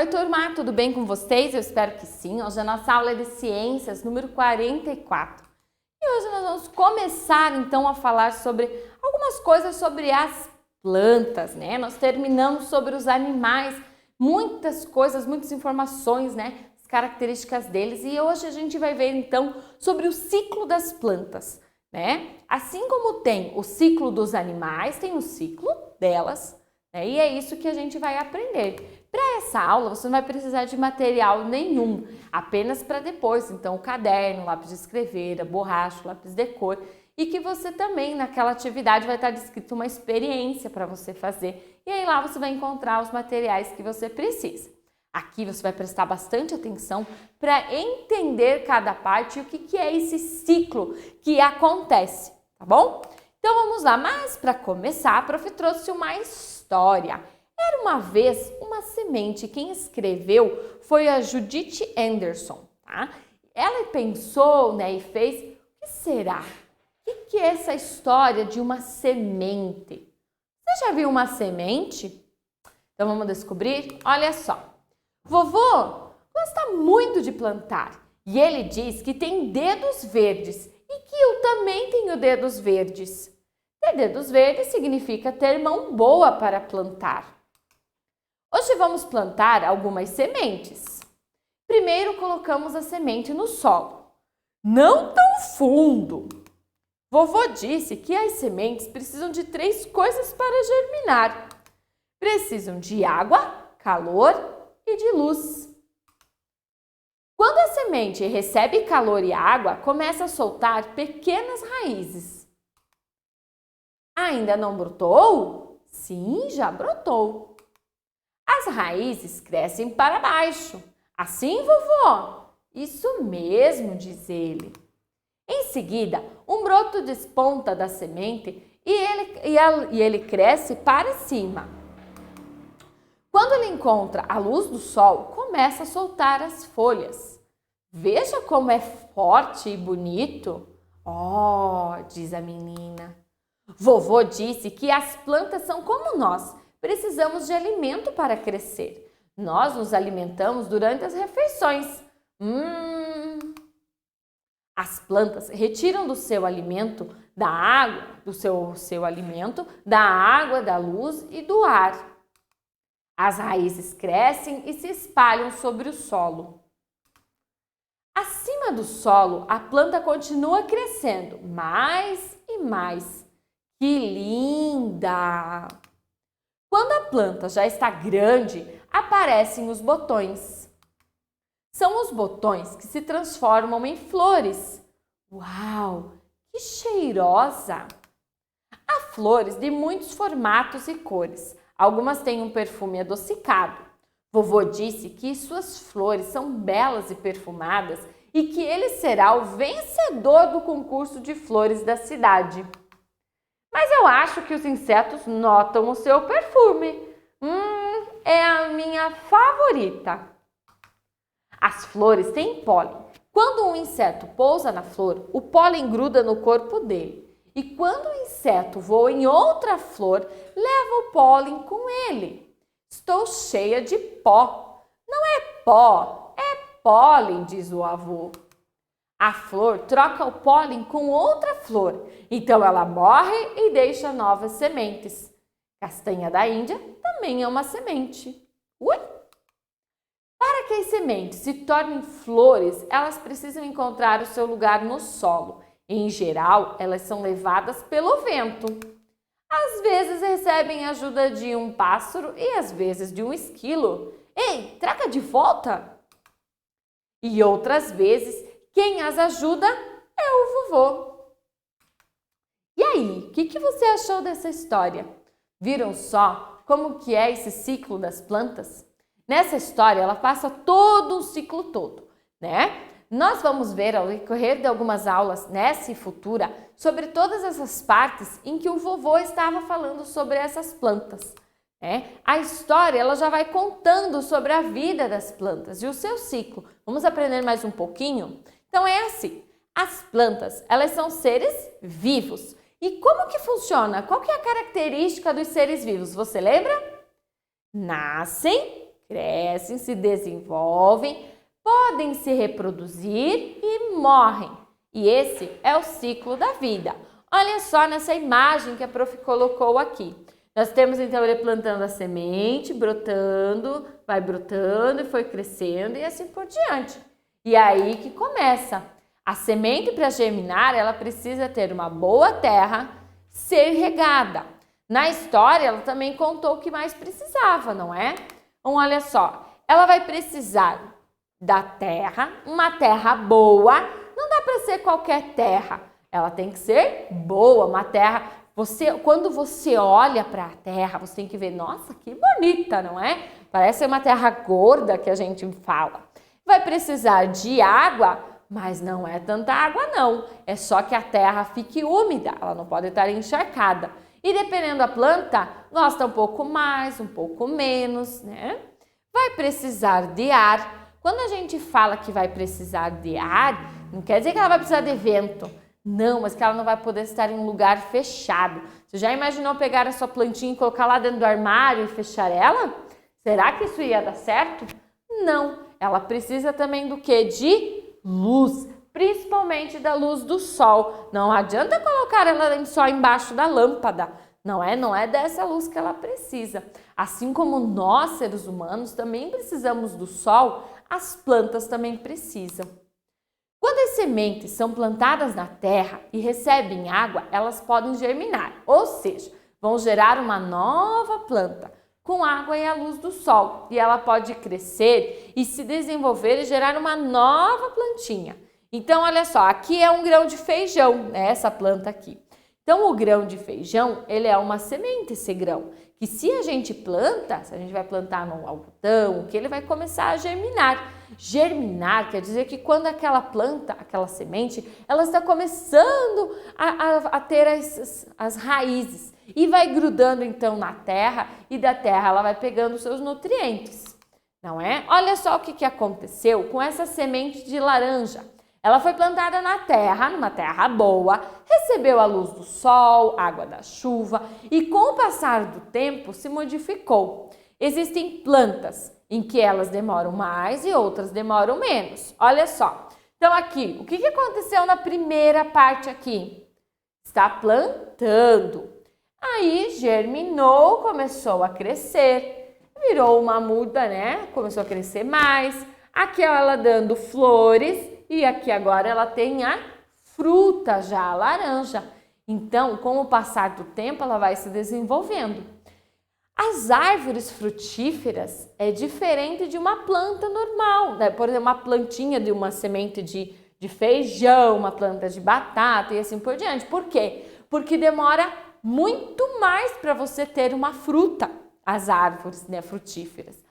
Oi, turma, tudo bem com vocês? Eu espero que sim. Hoje a nossa aula é de ciências, número 44. E hoje nós vamos começar, então, a falar sobre algumas coisas sobre as plantas, né? Nós terminamos sobre os animais, muitas coisas, muitas informações, né? As características deles. E hoje a gente vai ver, então, sobre o ciclo das plantas, né? Assim como tem o ciclo dos animais, tem o ciclo delas, né? E é isso que a gente vai aprender. Para essa aula, você não vai precisar de material nenhum, apenas para depois. Então, o caderno, lápis de escrever, a borracha, lápis de cor. E que você também, naquela atividade, vai estar descrito uma experiência para você fazer. E aí lá você vai encontrar os materiais que você precisa. Aqui você vai prestar bastante atenção para entender cada parte e o que é esse ciclo que acontece, tá bom? Então, vamos lá. Mas, para começar, a prof trouxe uma história. Era uma vez uma semente. Quem escreveu foi a Judith Anderson, tá? Ela pensou, né, e fez, o que será? O que é essa história de uma semente? Você já viu uma semente? Então vamos descobrir? Olha só. Vovô gosta muito de plantar e ele diz que tem dedos verdes e que eu também tenho dedos verdes. Ter dedos verdes significa ter mão boa para plantar. Hoje vamos plantar algumas sementes. Primeiro colocamos a semente no solo. Não tão fundo. Vovô disse que as sementes precisam de 3 coisas para germinar. Precisam de água, calor e de luz. Quando a semente recebe calor e água, começa a soltar pequenas raízes. Ainda não brotou? Sim, já brotou. As raízes crescem para baixo. Assim, vovó? Isso mesmo, diz ele. Em seguida, um broto desponta da semente e ele cresce para cima. Quando ele encontra a luz do sol, começa a soltar as folhas. Veja como é forte e bonito. Oh, diz a menina. Vovô disse que as plantas são como nós. Precisamos de alimento para crescer. Nós nos alimentamos durante as refeições. As plantas retiram do seu alimento, da água, do seu alimento, da água, da luz e do ar. As raízes crescem e se espalham sobre o solo. Acima do solo, a planta continua crescendo mais e mais. Que linda! Quando a planta já está grande, aparecem os botões. São os botões que se transformam em flores. Uau, que cheirosa! Há flores de muitos formatos e cores. Algumas têm um perfume adocicado. Vovô disse que suas flores são belas e perfumadas e que ele será o vencedor do concurso de flores da cidade. Mas eu acho que os insetos notam o seu perfume. É a minha favorita. As flores têm pólen. Quando um inseto pousa na flor, o pólen gruda no corpo dele. E quando o inseto voa em outra flor, leva o pólen com ele. Estou cheia de pó. Não é pó, é pólen, diz o avô. A flor troca o pólen com outra flor, então ela morre e deixa novas sementes. Castanha da Índia também é uma semente. Ui! Para que as sementes se tornem flores, elas precisam encontrar o seu lugar no solo. Em geral, elas são levadas pelo vento. Às vezes recebem ajuda de um pássaro e às vezes de um esquilo. Ei, traga de volta! E outras vezes, quem as ajuda é o vovô. E aí, o que você achou dessa história? Viram só como que é esse ciclo das plantas? Nessa história, ela passa todo o ciclo todo, né? Nós vamos ver ao decorrer de algumas aulas nessa e futura sobre todas essas partes em que o vovô estava falando sobre essas plantas. A história ela já vai contando sobre a vida das plantas e o seu ciclo. Vamos aprender mais um pouquinho? Então é assim, as plantas, elas são seres vivos. E como que funciona? Qual que é a característica dos seres vivos? Você lembra? Nascem, crescem, se desenvolvem, podem se reproduzir e morrem. E esse é o ciclo da vida. Olha só nessa imagem que a prof colocou aqui. Nós temos então ele plantando a semente, brotando, vai brotando e foi crescendo e assim por diante. E aí que começa. A semente para germinar, ela precisa ter uma boa terra, ser regada. Na história, ela também contou o que mais precisava, não é? Então, olha só, ela vai precisar da terra, uma terra boa, não dá para ser qualquer terra, ela tem que ser boa, uma terra, quando você olha para a terra, você tem que ver, nossa, que bonita, não é? Parece uma terra gorda que a gente fala. Vai precisar de água, mas não é tanta água não, é só que a terra fique úmida, ela não pode estar encharcada. E dependendo da planta, gosta um pouco mais, um pouco menos, né? Vai precisar de ar. Quando a gente fala que vai precisar de ar, não quer dizer que ela vai precisar de vento. Não, mas que ela não vai poder estar em um lugar fechado. Você já imaginou pegar a sua plantinha e colocar lá dentro do armário e fechar ela? Será que isso ia dar certo? Não. Ela precisa também do quê? De luz, principalmente da luz do sol. Não adianta colocar ela só embaixo da lâmpada. Não é dessa luz que ela precisa. Assim como nós, seres humanos, também precisamos do sol, as plantas também precisam. Quando as sementes são plantadas na terra e recebem água, elas podem germinar, ou seja, vão gerar uma nova planta com água e a luz do sol. E ela pode crescer e se desenvolver e gerar uma nova plantinha. Então, olha só, aqui é um grão de feijão, né, essa planta aqui. Então, o grão de feijão, ele é uma semente, esse grão, que se a gente planta, se a gente vai plantar num algodão, que ele vai começar a germinar. Germinar quer dizer que quando aquela planta, aquela semente, ela está começando a ter as raízes e vai grudando então na terra e da terra ela vai pegando os seus nutrientes, não é? Olha só o que aconteceu com essa semente de laranja. Ela foi plantada na terra, numa terra boa, recebeu a luz do sol, água da chuva e com o passar do tempo se modificou. Existem plantas em que elas demoram mais e outras demoram menos. Olha só. Então aqui, o que aconteceu na primeira parte aqui? Está plantando. Aí germinou, começou a crescer, virou uma muda, né? Começou a crescer mais. Aqui ela dando flores. E aqui agora ela tem a fruta já, a laranja. Então, com o passar do tempo, ela vai se desenvolvendo. As árvores frutíferas é diferente de uma planta normal, né? Por exemplo, uma plantinha de uma semente de feijão, uma planta de batata e assim por diante. Por quê? Porque demora muito mais para você ter uma fruta, as árvores, né, frutíferas.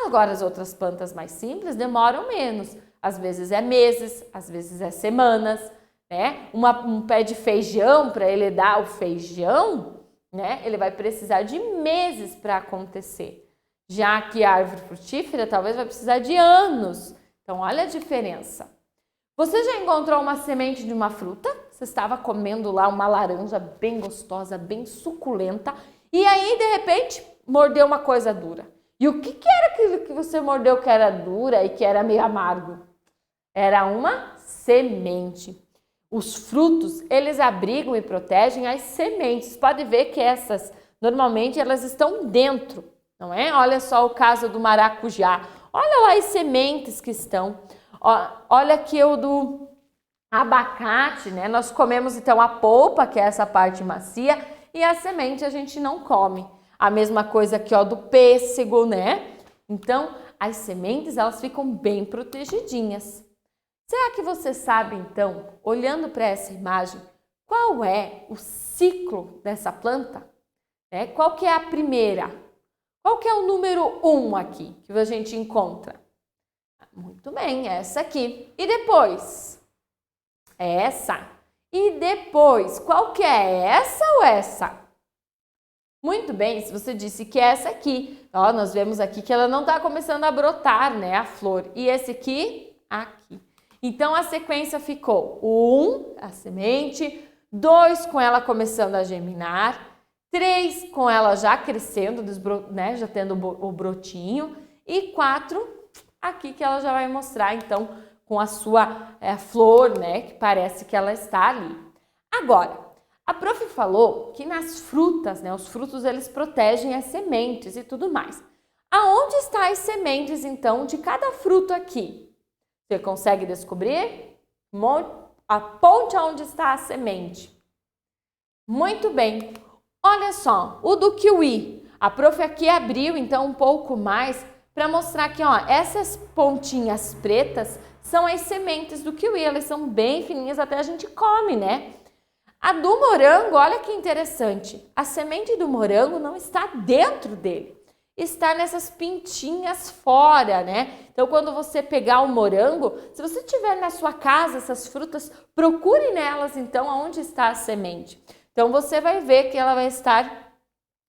Agora, as outras plantas mais simples demoram menos. Às vezes é meses, às vezes é semanas, né? Um pé de feijão, para ele dar o feijão, né? Ele vai precisar de meses para acontecer. Já que a árvore frutífera talvez vai precisar de anos. Então, olha a diferença. Você já encontrou uma semente de uma fruta? Você estava comendo lá uma laranja bem gostosa, bem suculenta, e aí, de repente, mordeu uma coisa dura. E o que era aquilo que você mordeu que era dura e que era meio amargo? Era uma semente. Os frutos, eles abrigam e protegem as sementes. Pode ver que essas, normalmente, elas estão dentro, não é? Olha só o caso do maracujá. Olha lá as sementes que estão. Olha aqui o do abacate, né? Nós comemos, então, a polpa, que é essa parte macia, e a semente a gente não come. A mesma coisa aqui, ó, do pêssego, né? Então, as sementes, elas ficam bem protegidinhas. Será que você sabe, então, olhando para essa imagem, qual é o ciclo dessa planta? Qual que é a primeira? Qual que é o número 1 aqui que a gente encontra? Muito bem, essa aqui. E depois? Essa. E depois, qual que é essa ou essa? Muito bem, se você disse que é essa aqui, ó, nós vemos aqui que ela não está começando a brotar, né, a flor. E esse aqui, aqui. Então, a sequência ficou 1, a semente, 2 com ela começando a germinar, 3 com ela já crescendo, né, já tendo o brotinho, E 4, aqui que ela já vai mostrar, então, com a sua flor, né, que parece que ela está ali. Agora, a prof falou que nas frutas, né, os frutos eles protegem as sementes e tudo mais. Aonde estão as sementes, então, de cada fruto aqui? Você consegue descobrir? Aponte aonde está a semente. Muito bem. Olha só, o do kiwi. A prof aqui abriu, então, um pouco mais para mostrar que, ó, essas pontinhas pretas são as sementes do kiwi. Elas são bem fininhas, até a gente come, né? A do morango, olha que interessante. A semente do morango não está dentro dele. Está nessas pintinhas fora, né? Então, quando você pegar o morango, se você tiver na sua casa essas frutas, procure nelas, então, aonde está a semente. Então, você vai ver que ela vai estar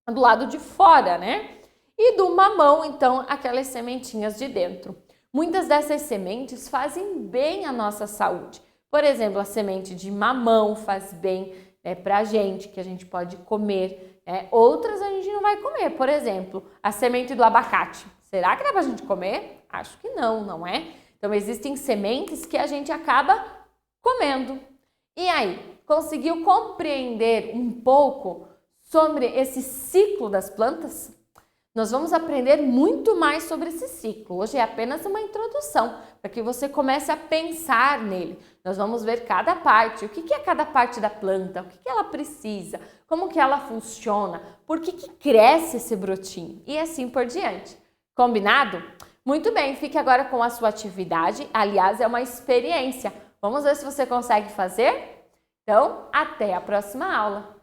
do lado de fora, né? E do mamão, então, aquelas sementinhas de dentro. Muitas dessas sementes fazem bem à nossa saúde. Por exemplo, a semente de mamão faz bem pra gente, que a gente pode comer. Outras a gente não vai comer. Por exemplo, a semente do abacate. Será que dá pra gente comer? Acho que não, não é? Então, existem sementes que a gente acaba comendo. E aí, conseguiu compreender um pouco sobre esse ciclo das plantas? Nós vamos aprender muito mais sobre esse ciclo. Hoje é apenas uma introdução, para que você comece a pensar nele. Nós vamos ver cada parte, o que é cada parte da planta, o que ela precisa, como que ela funciona, por que cresce esse brotinho e assim por diante. Combinado? Muito bem, fique agora com a sua atividade. Aliás, é uma experiência. Vamos ver se você consegue fazer? Então, até a próxima aula!